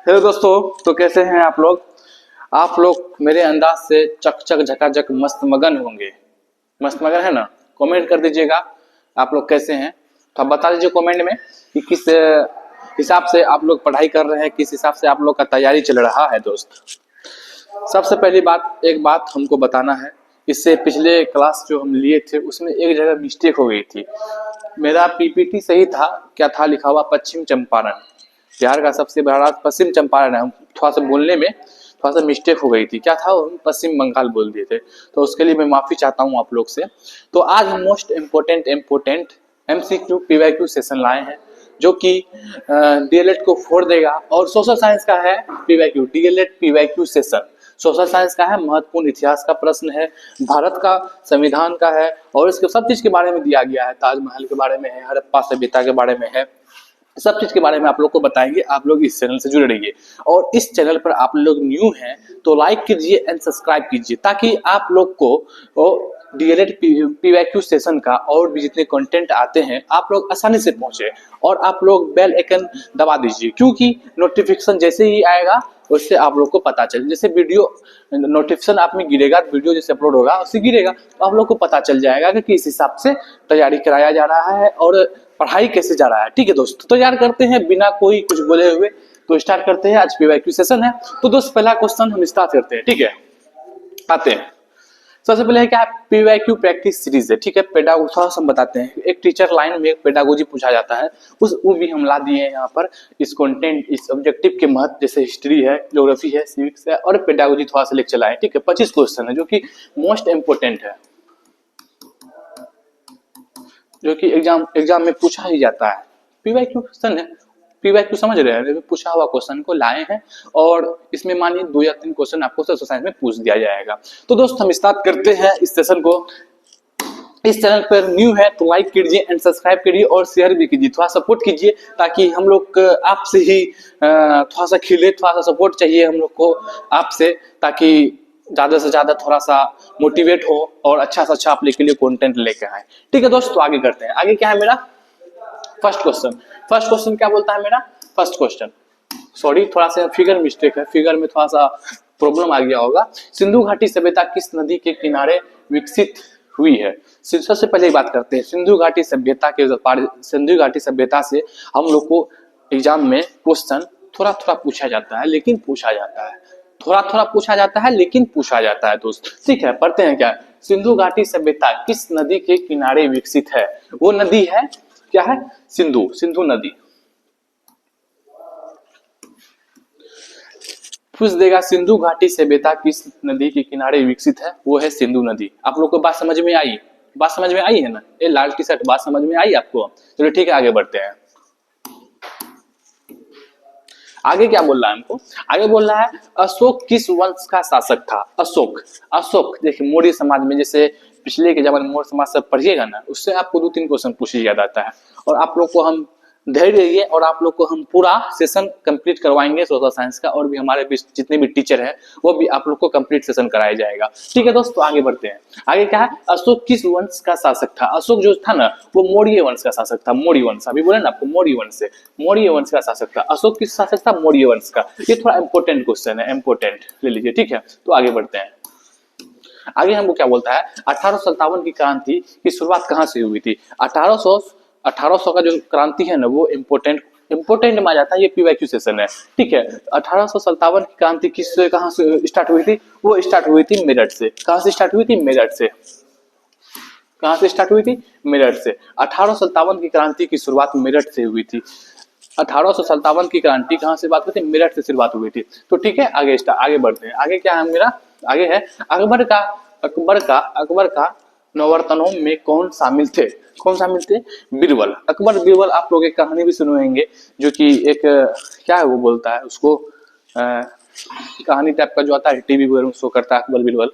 Hello दोस्तों, तो कैसे हैं आप लोग। आप लोग मेरे अंदाज से चक चक झकाझक मस्त मगन होंगे। मस्त मगन है ना। कमेंट कर दीजिएगा आप लोग कैसे हैं। तो आप बता दीजिए कमेंट में कि किस हिसाब से आप लोग पढ़ाई कर रहे हैं, किस हिसाब से आप लोग का तैयारी चल रहा है। दोस्त, सबसे पहली बात, एक बात हमको बताना है। इससे पिछले क्लास जो हम लिए थे उसमें एक जगह मिस्टेक हो गई थी। मेरा पीपीटी सही था, क्या था लिखा हुआ पश्चिम चंपारण। बिहार का सबसे बड़ा राज्य पश्चिम चंपारण है। हम थोड़ा सा बोलने में थोड़ा सा मिस्टेक हो गई थी, क्या था हम पश्चिम बंगाल बोल दिए थे। तो उसके लिए मैं माफी चाहता हूँ आप लोग से। तो आज हम most important MCQ PYQ session लाए हैं, जो कि डीएलएड को फोड़ देगा। और सोशल साइंस का है PYQ, DElEd PYQ session. Social science का है, महत्वपूर्ण इतिहास का प्रश्न है, भारत का संविधान का है, और इसके सब चीज के बारे में दिया गया है। ताजमहल के बारे में है, हड़प्पा सभ्यता के बारे में है, सब चीज के बारे में आप लोग को बताएंगे। आप लोग इस चैनल से जुड़े रहिए, और इस चैनल पर आप लोग न्यू हैं तो लाइक कीजिए एंड सब्सक्राइब कीजिए, ताकि आप लोग को डीएलएड पीवाईक्यू सेशन का और भी जितने कंटेंट आते हैं आप लोग आसानी से पहुंचे। और आप लोग बेल आइकन दबा दीजिए, क्योंकि नोटिफिकेशन जैसे ही आएगा उससे आप लोग को पता चले। जैसे वीडियो नोटिफिकेशन आप में गिरेगा, वीडियो जैसे अपलोड होगा उससे गिरेगा, तो आप लोग को पता चल जाएगा कि किस हिसाब से तैयारी कराया जा रहा है और पढ़ाई कैसे जा रहा है। ठीक है दोस्त, तो यार करते हैं बिना कोई कुछ बोले हुए, तो स्टार्ट करते हैं। आज पीवाईक्यू सेशन है, तो दोस्त पहला क्वेश्चन हम स्टार्ट करते हैं। ठीक है, आते हैं। सबसे पहले है क्या, पीवाईक्यू प्रैक्टिस सीरीज है। ठीक है, पेडागोजी थोड़ा सा हम बताते हैं। एक टीचर लाइन में एक पेडागोजी पूछा जाता है, उस वो भी हम ला दिए हैं यहाँ पर। इस कंटेंट, इस ऑब्जेक्टिव के महत्व, जैसे हिस्ट्री है, ज्योग्राफी है, सिविक्स है, और पेडागोजी थोड़ा सा लेक्चर लाए। ठीक है, 25 क्वेश्चन है, जो कि मोस्ट इंपोर्टेंट है, जो कि एग्जाम में पूछा ही जाता है। पीवाईक्यू क्वेश्चन है, पीवाईक्यू समझ रहे हैं, पूछा हुआ क्वेश्चन को लाए हैं, और इसमें मानिए 2 या 3 क्वेश्चन आपको सोशल साइंस में पूछ दिया जाएगा। तो दोस्त हम स्टार्ट करते हैं इस सेशन को। इस चैनल पर न्यू है तो लाइक कीजिए एंड सब्सक्राइब करिए और शेयर भी कीजिए, थोड़ा सपोर्ट कीजिए, ताकि हम लोग आपसे ही थोड़ा सा खिले। थोड़ा सा सपोर्ट चाहिए हम लोग को आपसे, ताकि ज्यादा से ज्यादा थोड़ा सा मोटिवेट हो और अच्छा से अच्छा आप लोग के लिए कंटेंट लेके आए। ठीक है दोस्त, तो आगे करते हैं। आगे क्या है मेरा फर्स्ट क्वेश्चन। फर्स्ट क्वेश्चन क्या बोलता है मेरा फर्स्ट क्वेश्चन, सॉरी थोड़ा सा फिगर मिस्टेक है, फिगर में थोड़ा सा प्रॉब्लम आ गया होगा। सिंधु घाटी सभ्यता किस नदी के किनारे विकसित हुई है। सबसे पहले बात करते हैं सिंधु घाटी सभ्यता के। सिंधु घाटी सभ्यता से हम लोग को एग्जाम में क्वेश्चन थोड़ा थोड़ा पूछा जाता है, लेकिन पूछा जाता है, थोड़ा थोड़ा पूछा जाता है, लेकिन पूछा जाता है दोस्त। ठीक है, पढ़ते हैं। क्या सिंधु घाटी सभ्यता किस नदी के किनारे विकसित है। वो नदी है, क्या है, सिंधु, सिंधु नदी। पूछ देगा सिंधु घाटी सभ्यता किस नदी के किनारे विकसित है, वो है सिंधु नदी। आप लोग को बात समझ में आई, बात समझ में आई है ना। ये लाल टी शर्ट, बात समझ में आई आपको। चलो ठीक है, आगे बढ़ते हैं। आगे क्या बोल रहा है हमको, आगे बोल रहा है अशोक किस वंश का शासक था। अशोक, अशोक देखिए मौर्य समाज में, जैसे पिछले के जमाने में मौर्य समाज से पढ़िएगा ना, उससे आपको 2-3 क्वेश्चन पूछ लिया जाता है। और आप लोग को हम धैर्य रहिए, और आप लोग को हम पूरा सेशन कंप्लीट करवाएंगे सोशल साइंस का, और भी हमारे जितने भी टीचर हैं वो भी आप लोग को कंप्लीट सेशन कराया जाएगा। ठीक है दोस्तों, आगे बढ़ते हैं। आगे क्या है, अशोक किस वंश का शासक था। अशोक जो था ना, वो मौर्य वंश का शासक था। मौर्य वंश, अभी बोले ना आपको, मौर्य वंश से, मौर्य वंश का शासक था। अशोक किस शासक था, मौर्य वंश का। ये थोड़ा इंपॉर्टेंट क्वेश्चन है, इंपॉर्टेंट ले लीजिए। ठीक है, तो आगे बढ़ते हैं। आगे हमको क्या बोलता है, 1857 की क्रांति की शुरुआत कहाँ से हुई थी। 1800 का जो क्रांति है ना, वो इंपोर्टेंट माना जाता है। ये पीवाईक्यू सेशन है। ठीक है, 1857 की क्रांति कहाँ से स्टार्ट हुई थी। वो स्टार्ट हुई थी मेरठ से। कहाँ से स्टार्ट हुई थी, मेरठ से। कहाँ से स्टार्ट हुई थी, मेरठ से। 1857 की क्रांति की शुरुआत मेरठ से हुई थी। 1857 की क्रांति कहाँ से बात हुई थी, मेरठ से शुरुआत हुई थी। तो ठीक है, आगे बढ़ते हैं। आगे क्या है मेरा, आगे है अकबर का नवरत्नों में कौन शामिल थे। कौन शामिल थे, बीरबल। अकबर बीरबल, आप लोग एक कहानी भी सुने होंगे, जो कि एक क्या है वो बोलता है उसको, कहानी टाइप का जो आता है टीवी वगैरह में शो करता है अकबर बीरबल,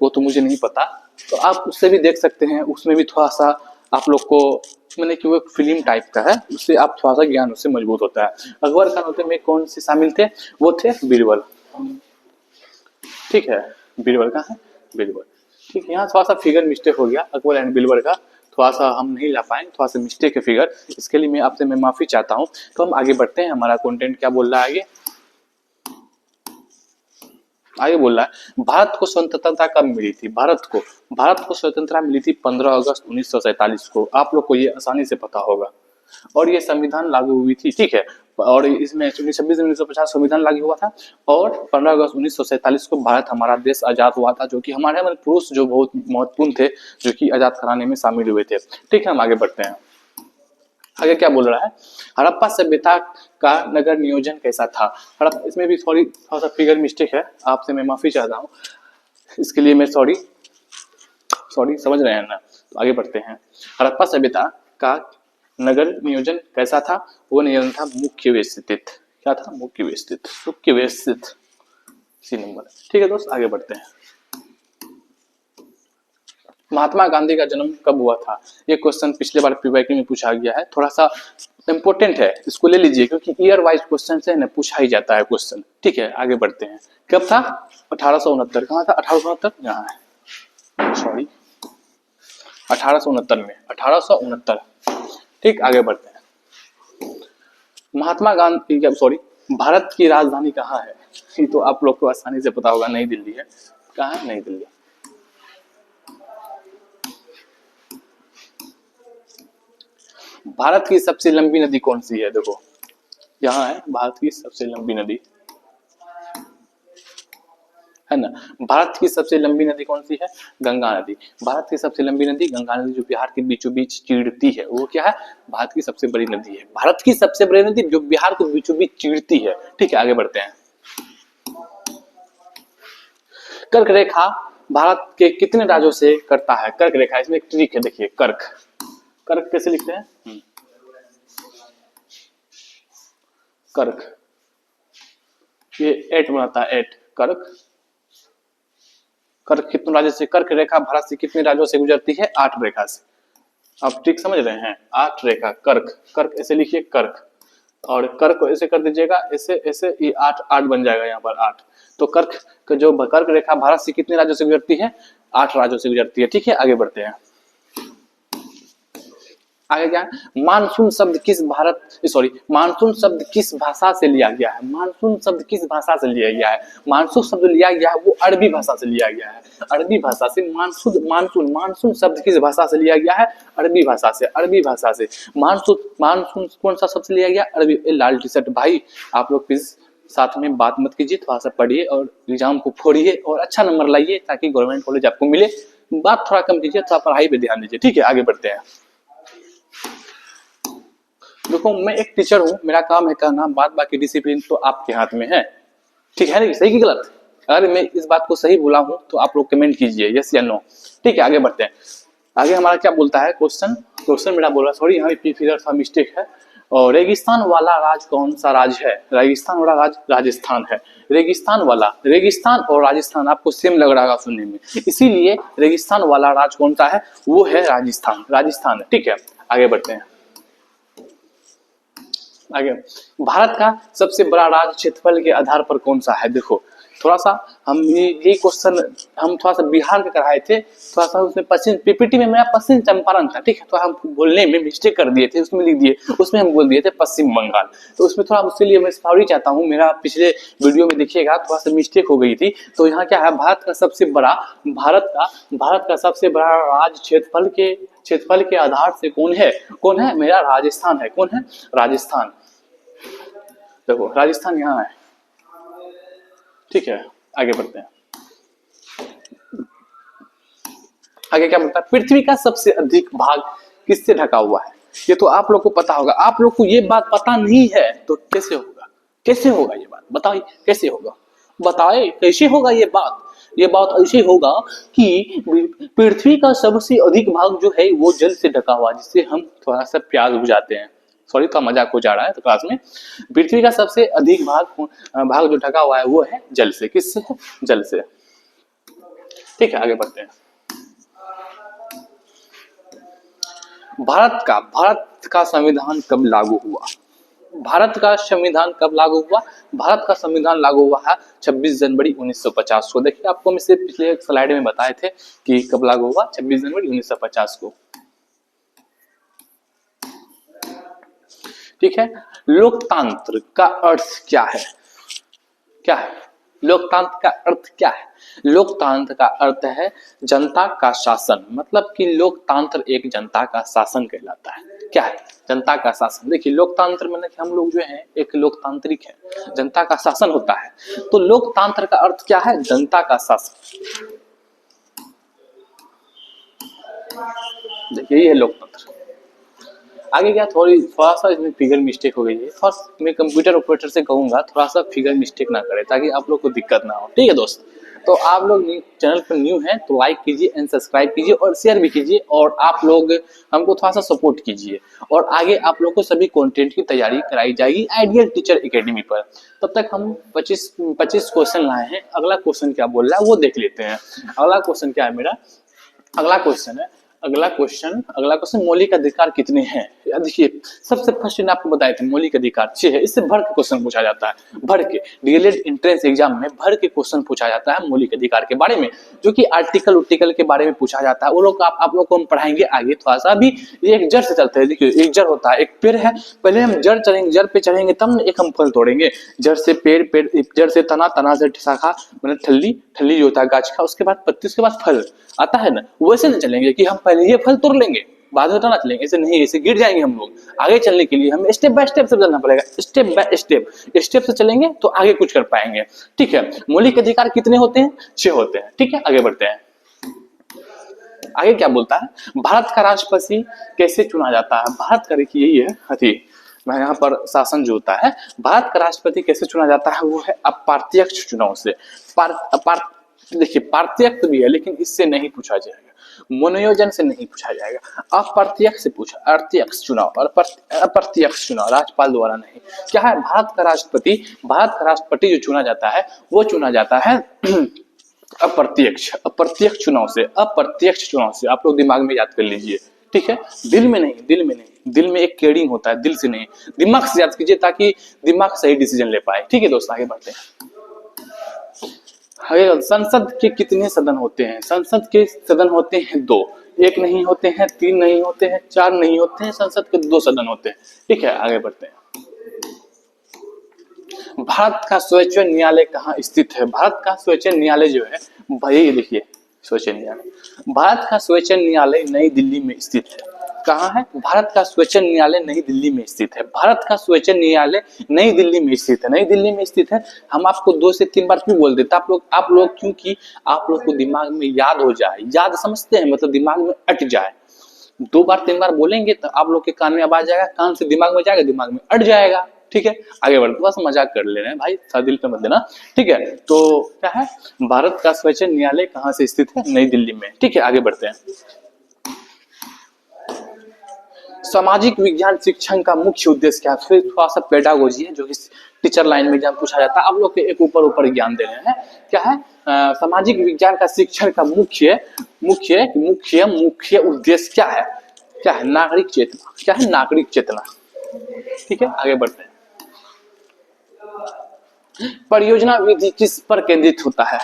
वो तो मुझे नहीं पता। तो आप उससे भी देख सकते हैं, उसमें भी थोड़ा सा आप लोग को, मैंने कि वो एक फिल्म टाइप का है, उससे आप थोड़ा सा ज्ञान उससे मजबूत होता है। अकबर खानों में कौन से शामिल थे, वो थे बीरबल। ठीक है, बीरबल का है, बीरबल। ठीक है, यहाँ थोड़ा सा फिगर मिस्टेक हो गया, अकबर एंड बीरबल का थोड़ा सा हम नहीं ला पाए, थोड़ा सा मिस्टेक है फिगर, इसके लिए मैं आपसे माफी चाहता हूँ। तो हम आगे बढ़ते हैं, हमारा कंटेंट क्या बोल रहा है आगे। आगे बोल रहा है भारत को स्वतंत्रता कब मिली थी। भारत को स्वतंत्रता मिली थी 15 अगस्त 1947 को। आप लोग को ये आसानी से पता होगा। और ये संविधान लागू हुई थी, ठीक है। और इसमें 26 जनवरी 1950 संविधान लागू हुआ था और 15 अगस्त 1947 को भारत हमारा देश आजाद हुआ था, जो कि हमारे पुरुष जो बहुत महत्वपूर्ण थे, जो कि आजाद कराने में शामिल हुए थे। ठीक है, हम आगे बढ़ते हैं। आगे क्या बोल रहा है, हड़प्पा सभ्यता का नगर नियोजन कैसा था। हड़प्पा, इसमें भी सॉरी थोड़ा सा फिगर मिस्टेक है, आपसे मैं माफी चाहता हूँ, इसके लिए मैं सॉरी समझ रहे हैं ना। तो आगे बढ़ते हैं। हड़प्पा सभ्यता का नगर नियोजन कैसा था। वो नियोजन था मुख्य व्यवस्थित। क्या था, मुख्य व्यवस्थित। C number. ठीक है दोस्त, आगे बढ़ते हैं। महात्मा गांधी का जन्म कब हुआ था। ये क्वेश्चन पिछले बार पीवाईक्यू में पूछा गया है, थोड़ा सा इंपॉर्टेंट है, इसको ले लीजिए क्योंकि ईयर वाइज क्वेश्चन से ना पूछा ही जाता है क्वेश्चन। ठीक है, आगे बढ़ते हैं। कब था, 1869। कहाँ था 1869, यहाँ है, सॉरी 1869 में, 1869। ठीक, आगे बढ़ते हैं। महात्मा गांधी, सॉरी, भारत की राजधानी कहाँ है। ये तो आप लोग को आसानी से पता होगा, नई दिल्ली है। कहाँ है, नई दिल्ली। भारत की सबसे लंबी नदी कौन सी है, देखो यहाँ है भारत की सबसे लंबी नदी, है ना। भारत की सबसे लंबी नदी कौन सी है, गंगा नदी। भारत की सबसे लंबी नदी गंगा नदी, जो बिहार के बीचों बीच चिड़ती है, वो क्या है, भारत की सबसे बड़ी नदी है। भारत की सबसे बड़ी नदी जो बिहार को बीचों बीच चिड़ती है। ठीक है, आगे बढ़ते हैं। कर्क रेखा भारत के कितने राज्यों से करता है। कर्क रेखा, इसमें एक ट्रिक है, देखिए कर्क कैसे लिखते हैं, कर्क, ये 8 बनाता है, 8 कर्क कितने राज्यों से, कर्क रेखा भारत से कितने राज्यों से गुजरती है, 8 रेखा से। आप ठीक समझ रहे हैं, 8 रेखा, कर्क ऐसे लिखिए, कर्क, और कर्क को ऐसे कर दीजिएगा, ऐसे ऐसे, ये 8 बन जाएगा यहाँ पर 8। तो कर्क जो कर्क रेखा भारत से कितने राज्यों से गुजरती है, 8 राज्यों से गुजरती है। ठीक है, आगे बढ़ते हैं। आगे क्या, मानसून शब्द किस मानसून शब्द किस भाषा से लिया गया है। मानसून शब्द किस भाषा से लिया गया है, मानसून शब्द लिया गया है वो अरबी भाषा से लिया गया है। अरबी भाषा से मानसून शब्द किस भाषा से लिया गया है, अरबी भाषा से। मानसून कौन सा शब्द लिया गया, अरबी। लाल टी शर्ट भाई, आप लोग प्लीज साथ में बात मत कीजिए, थोड़ा सा पढ़िए और एग्जाम को फोड़िए और अच्छा नंबर लाइए ताकि गवर्नमेंट कॉलेज आपको मिले। बात थोड़ा कम कीजिए, थोड़ा पढ़ाई पे ध्यान दीजिए। ठीक है, आगे बढ़ते हैं। देखो मैं एक टीचर हूँ, मेरा काम है कहना, बाकी डिसिप्लिन तो आपके हाथ में है। ठीक है ना, सही की गलत। अगर मैं इस बात को सही बोला हूँ तो आप लोग कमेंट कीजिए यस या नो। ठीक है, आगे बढ़ते हैं। आगे हमारा क्या बोलता है, क्वेश्चन मेरा बोल रहा, सॉरी यहाँ पे फिगर सा मिस्टेक है। और रेगिस्तान वाला राज कौन सा राज है, रेगिस्तान वाला राज राजस्थान है। रेगिस्तान और राजस्थान आपको सेम लग रहा है सुनने में, इसीलिए रेगिस्तान वाला राज कौन सा है, वो है राजस्थान। ठीक है, आगे बढ़ते हैं। आगे, भारत का सबसे बड़ा राज्य क्षेत्रफल के आधार पर कौन सा है। देखो थोड़ा सा हम ये क्वेश्चन हम थोड़ा सा बिहार के कराए थे, थोड़ा सा उसमें पश्चिम, पीपीटी में मेरा पश्चिम चंपारण था, ठीक है, तो हम बोलने में मिस्टेक कर दिए थे, उसमें लिख दिए, उसमें हम बोल दिए थे पश्चिम बंगाल। तो उसमें थोड़ा, उसके लिए मैं सॉरी चाहता हूँ, मेरा पिछले वीडियो में देखिएगा थोड़ा सा मिस्टेक हो गई थी। तो यहाँ क्या है, भारत का सबसे बड़ा राज्य क्षेत्रफल के आधार से कौन है, मेरा राजस्थान है। कौन है, राजस्थान। देखो राजस्थान यहाँ है। ठीक है, आगे बढ़ते हैं। आगे क्या बोलता है, पृथ्वी का सबसे अधिक भाग किससे ढका हुआ है। ये तो आप लोग को पता होगा, आप लोग को ये बात पता नहीं है तो कैसे होगा ये बात, बताइए कैसे होगा, बताए कैसे होगा ये बात ऐसे होगा कि पृथ्वी का सबसे अधिक भाग जो है वो जल से ढका हुआ है, जिससे हम थोड़ा सा प्यास बुझाते हैं। सॉरी, थोड़ा मजाक हो जा रहा है तो क्लास में। पृथ्वी का सबसे अधिक भाग जो ढका हुआ है वो है जल से। किससे, जल से। ठीक है, आगे बढ़ते हैं। भारत का संविधान कब लागू हुआ। भारत का संविधान कब लागू हुआ, भारत का संविधान लागू हुआ है 26 जनवरी 1950 को। देखिए आपको मैं से पिछले एक स्लाइड में बताए थे कि कब लागू हुआ, 26 जनवरी 1950 को। ठीक है, लोकतंत्र का अर्थ क्या है, लोकतंत्र का अर्थ क्या है? लोकतंत्र का अर्थ है जनता का शासन, मतलब कि लोकतंत्र एक जनता का शासन कहलाता है। क्या है? जनता का शासन। देखिए लोकतंत्र मतलब कि हम लोग जो है एक लोकतांत्रिक है, जनता का शासन होता है। तो लोकतंत्र का अर्थ क्या है? जनता का शासन। देखिए ये लोकतंत्र। आगे क्या थोड़ा सा इसमें फिगर मिस्टेक हो गई है, फर्स्ट मैं कंप्यूटर ऑपरेटर से कहूंगा थोड़ा सा फिगर मिस्टेक ना करे ताकि आप लोग को दिक्कत ना हो। ठीक है दोस्त, तो आप लोग चैनल पर न्यू हैं तो लाइक कीजिए एंड सब्सक्राइब कीजिए और शेयर भी कीजिए, और आप लोग हमको थोड़ा सा सपोर्ट कीजिए। और आगे आप लोग को सभी कंटेंट की तैयारी कराई जाएगी आइडियल टीचर एकेडमी पर। तब तक हम 25 क्वेश्चन लाए हैं। अगला क्वेश्चन क्या बोल रहा है वो देख लेते हैं। अगला क्वेश्चन क्या है मेरा? अगला क्वेश्चन मौलिक अधिकार कितने हैं? देखिए सबसे फर्स्ट ने आपको बताए थे मौलिक अधिकार 6 है। इससे भर के क्वेश्चन पूछा जाता है, भर के डीएलएड एंट्रेंस एग्जाम में भर के क्वेश्चन पूछा जाता है मौलिक अधिकार के बारे में, जो कि आर्टिकल के बारे में पूछा जाता है। वो लोग आप लोग को हम पढ़ाएंगे आगे थोड़ा सा। अभी ये एक जड़ से चलते हैं। देखिए एक जड़ होता है, एक पेड़ है, पहले हम जड़ चलेंगे, जड़ पे चढ़ेंगे तब एक हम फल तोड़ेंगे। जड़ से पेड़, जड़ से तना, तना से शाखा, मतलब ठल्ली जो होता है गाछ का, उसके बाद पत्ती, उसके बाद फल आता है ना। वैसे नहीं चलेंगे कि हम पहले ये फल तोड़ लेंगे बाद में तना चलेंगे, ऐसे नहीं, ऐसे गिर जाएंगे हम लोग। आगे चलने के लिए हमें स्टेप बाय स्टेप से चलना पड़ेगा, स्टेप बाय स्टेप से चलेंगे तो आगे कुछ कर पाएंगे। ठीक है, मौलिक अधिकार कितने होते हैं? 6 होते हैं। ठीक है, आगे बढ़ते हैं। आगे क्या बोलता है? भारत का राष्ट्रपति कैसे चुना जाता है? भारत का देखिए यही है अति मैं यहाँ पर शासन जो होता है, भारत का राष्ट्रपति कैसे चुना जाता है? वो है अप्रत्यक्ष चुनाव से। देखिए प्रत्यक्ष भी है लेकिन इससे नहीं पूछा जाएगा, मनोयोजन से नहीं पूछा जाएगा, अप्रत्यक्ष से पूछा, अप्रत्यक्ष चुनाव और अप्रत्यक्ष चुनाव, राज्यपाल द्वारा नहीं। क्या है? भारत का राष्ट्रपति जो चुना जाता है वो चुना जाता है अप्रत्यक्ष चुनाव से। आप लोग दिमाग में याद कर लीजिए। ठीक है, दिल में नहीं, दिल में एक केयरिंग होता है, दिल से नहीं, दिमाग से याद कीजिए ताकि दिमाग सही डिसीजन ले पाए। ठीक है दोस्त, आगे बढ़ते हैं। संसद के कितने सदन होते हैं? संसद के सदन होते हैं 2, 1 नहीं होते हैं, 3 नहीं होते हैं, 4 नहीं होते हैं, संसद के 2 सदन होते हैं। ठीक है, आगे बढ़ते हैं। भारत का सर्वोच्च न्यायालय कहाँ स्थित है? भारत का सर्वोच्च न्यायालय जो है भाई देखिए, सर्वोच्च न्यायालय, भारत का सर्वोच्च न्यायालय नई दिल्ली में स्थित है। कहाँ है? भारत का सर्वोच्च न्यायालय नई दिल्ली में स्थित है। भारत का सर्वोच्च न्यायालय नई दिल्ली में स्थित है। नई दिल्ली में स्थित है। हम आपको 2 से 3 बार क्यों बोल देते? आप लोग क्योंकि आप लोग को दिमाग में याद हो जाए, याद समझते हैं मतलब दिमाग में अट जाए। 2 बार 3 बार बोलेंगे तो आप लोग के कान में आवाज जाएगा, कान से दिमाग में जाएगा, दिमाग में अट जाएगा। ठीक है, आगे बढ़ते, बस मजाक कर ले रहे हैं भाई, दिल पे मत देना। ठीक है, तो क्या है? भारत का सर्वोच्च न्यायालय कहाँ से स्थित है? नई दिल्ली में। ठीक है, आगे बढ़ते हैं। सामाजिक विज्ञान शिक्षण का मुख्य उद्देश्य क्या है? फिर थोड़ा सा पेडागोजी है जो कि टीचर लाइन में एग्जाम पूछा जाता है। आप लोग के एक ऊपर ज्ञान दे रहे हैं। क्या है? सामाजिक विज्ञान का शिक्षण का मुख्य उद्देश्य क्या है? क्या है? नागरिक चेतना। क्या है? नागरिक चेतना। ठीक है, आगे बढ़ते हैं। परियोजना विधि किस पर केंद्रित होता है?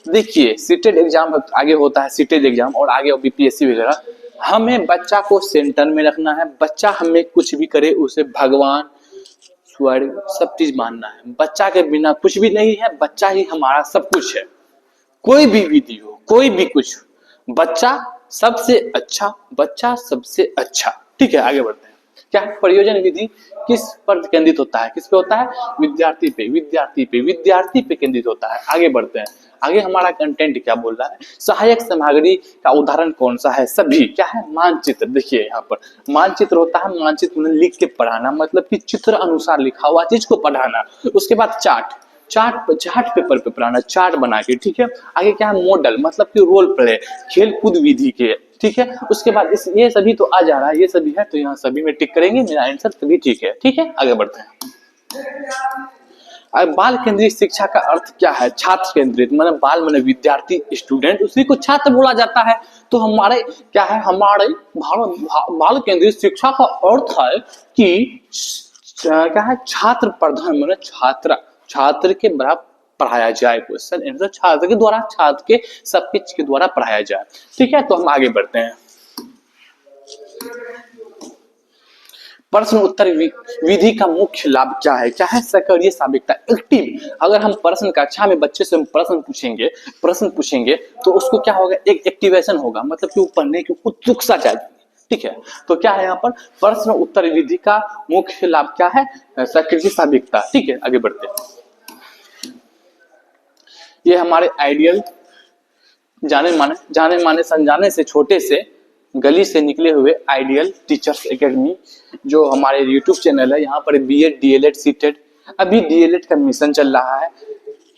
देखिए सीटेट एग्जाम आगे होता है, सीटेट एग्जाम और आगे बीपीएससी वगैरह। हमें बच्चा को सेंटर में रखना है। बच्चा हमें कुछ भी करे उसे भगवान, स्वर्ग सब चीज मानना है। बच्चा के बिना कुछ भी नहीं है, बच्चा ही हमारा सब कुछ है। कोई भी विधि हो, कोई भी कुछ, बच्चा सबसे अच्छा। ठीक है, आगे बढ़ते हैं। क्या है? परियोजना विधि किस पर केंद्रित होता है? किस पे होता है? विद्यार्थी पे केंद्रित होता है। आगे बढ़ते हैं। आगे हमारा कंटेंट क्या बोल रहा है? सहायक सामग्री का उदाहरण कौन सा है? सभी। क्या है? मानचित्र। देखिए यहाँ पर मानचित्र होता है, मानचित्र में लिख के पढ़ाना, मतलब कि चित्र अनुसार लिखा हुआ चीज को पढ़ाना। उसके बाद चार्ट पेपर पे पढ़ाना, चार्ट बना के। ठीक है, आगे क्या है? मॉडल, मतलब कि रोल प्ले, खेल कूद विधि के। ठीक है, उसके बाद ये सभी तो आ जा रहा है, ये सभी है तो यहाँ सभी में टिक करेंगे, मेरा आंसर सभी ठीक है। ठीक है, आगे बढ़ते हैं। बाल केंद्रित शिक्षा का अर्थ क्या है? छात्र केंद्रित, मतलब बाल मतलब विद्यार्थी, स्टूडेंट, उसी को छात्र बोला जाता है। तो हमारे क्या है? हमारे बाल केंद्रित शिक्षा का अर्थ है कि क्या है? छात्र प्रधान, मतलब छात्र के बराबर पढ़ाया जाए। क्वेश्चन आंसर छात्र के द्वारा, छात्र के सबके के द्वारा पढ़ाया जाए। ठीक है, तो हम आगे बढ़ते हैं। प्रश्न उत्तर विधि का मुख्य लाभ क्या है? क्या है सक्रिय सापेक्षता, एक्टिव। अगर हम प्रश्न कक्षा में बच्चे से हम प्रश्न पूछेंगे तो उसको क्या होगा, एक एक्टिवेशन होगा, मतलब कि वो पढ़ने की उत्सुकता जाएगी। ठीक है, तो क्या है यहाँ पर प्रश्न उत्तर विधि का मुख्य लाभ क्या है? सक्रिय सापेक्षता। ठीक है, आगे बढ़ते हैं। ये हमारे आइडियल जाने माने समझाने से छोटे से गली से निकले हुए आइडियल टीचर्स एकेडमी जो हमारे यूट्यूब चैनल है, यहाँ पर बीएड डीएलएड सीटेड, अभी डीएलएड का मिशन चल रहा है,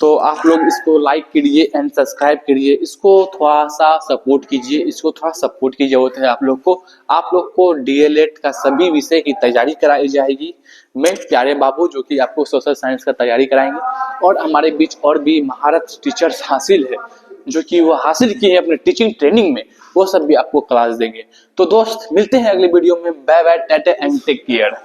तो आप लोग इसको लाइक करिए एंड सब्सक्राइब करिए, इसको थोड़ा सा सपोर्ट कीजिए, इसको थोड़ा सपोर्ट की जरूरत है आप लोग को डीएलएड का सभी विषय की तैयारी कराई जाएगी। मैं प्यारे बाबू जो कि आपको सोशल साइंस का तैयारी कराएंगे, और हमारे बीच और भी महारत टीचर्स हासिल है जो कि वो हासिल किए हैं अपने टीचिंग ट्रेनिंग में, वो सब भी आपको क्लास देंगे। तो दोस्त मिलते हैं अगले वीडियो में, bye bye, tata and take care.